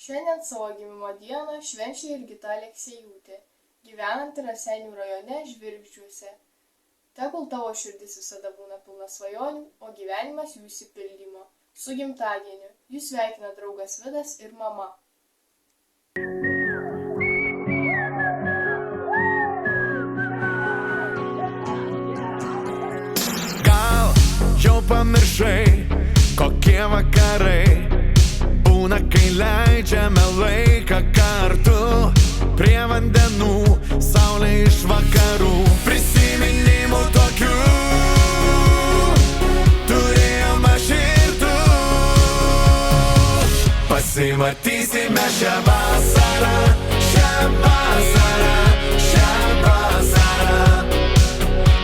Šiandien savo gimimo dieną švenčia Jurgita Aleksejūtė, gyvenanti Raseinių rajone Žvirgždžiuose. Tegul tavo širdis visada būna pilna svajonių, o gyvenimas jų išsipildymo. Su gimtadieniu jūs sveikina draugas Vidas ir mama. Gal jau pamiršai, kokie vakarai būna, kai leidžiame laiką kartu prie vandenų, saulė iš vakarų. Prisiminimų tokių turėjom aš ir tu. Pasimatysime šią vasarą, šią vasarą, šią vasarą.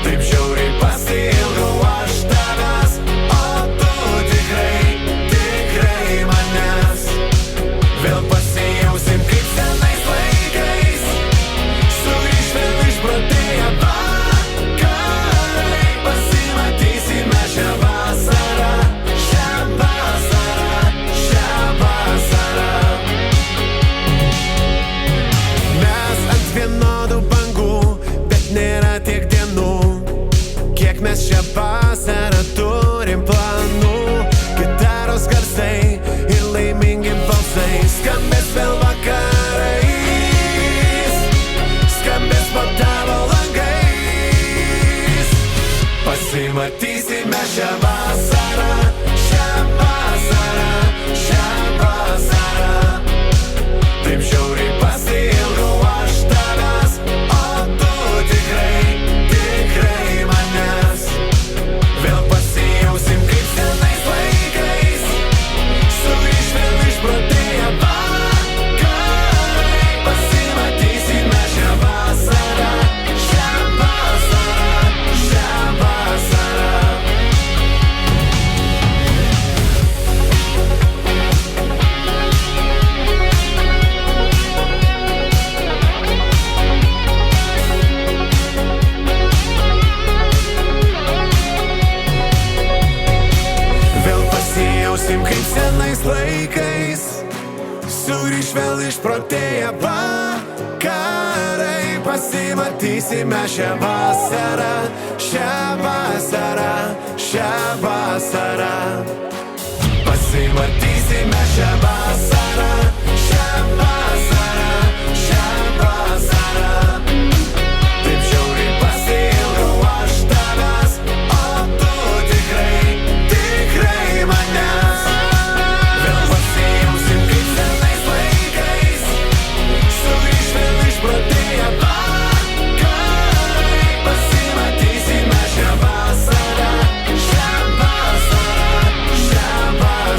Taip žiauriai pasiilgau aš tavęs, o tu tikrai manęs. Vėl pasijausim kaip senais laikais, sugrįš vėl išprotėję vakarai. Pasimatysime šią vasarą, šią vasarą, šią vasarą. Mes ant vienodų bangų, bet nėra tiek dienų, kiek mes šią vasarą turim planų. Gitaros garsai ir laimingi balsai skambės vėl vakarais, skambės po tavo langais. Pasimatysime šią vasarą, šią vasarą, šią vasarą. Taip žiauriai pasiilgau aš tavęs, o tu tikrai manęs. Vėl pasijausim kaip senais laikais, sugrįš vėl išprotėję vakarai. Pasimatysime šią vasarą, šią vasarą, šią vasarą. Vėl pasijausim kaip senais laikais, sugrįš vėl išprotėję vakarai. Pasimatysime šią vasarą, šią vasarą, šią vasarą. Pasimatysime šią vasarą, šią vasarą, šią vasarą. Taip žiauriai pasiilgau aš tavęs, o tu tikrai manęs. Vėl pasijausim kaip senais laikais, sugrįš vėl išprotėję vakarai. Pasimatysime šią vasarą, šią vasarą, šią vasarą.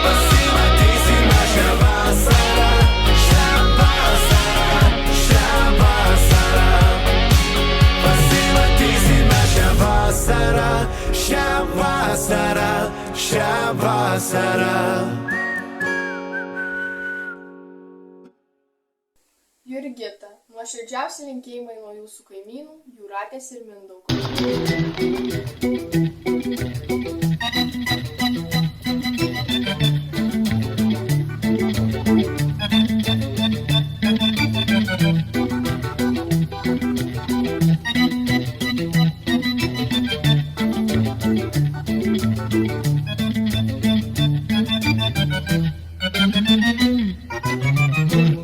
Pasimatysime šią vasarą, šią vasarą, šią vasarą. Pasimatysime šią vasarą, šią vasarą, šią vasarą. Jurgita, nuoširdžiausi linkėjimai nuo jūsų kaimynų Jūratės ir Mindaugo.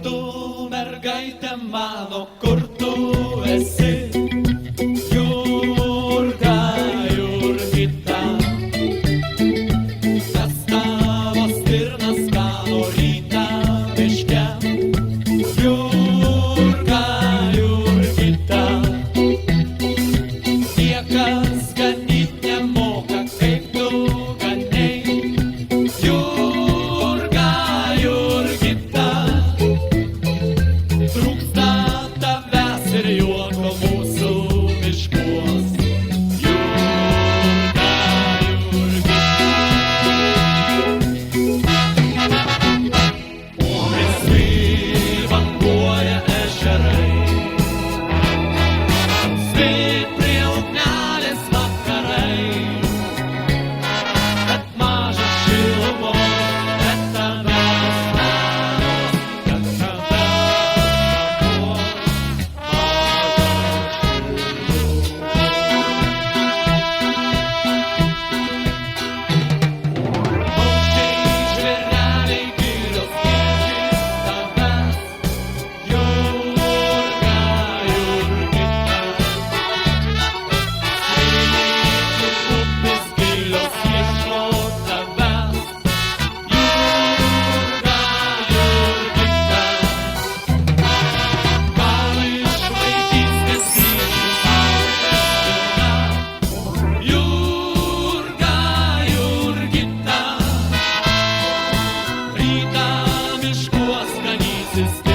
Tu mergaitė mano, kur tu esi? Jurga, Jurgita. Kas tavo stirnas gano rytą miške? Jurga, Jurgita. Niekas ganyt nemoka, kaip tu ganei. Jurga, Jurgita. Trūksta ganysis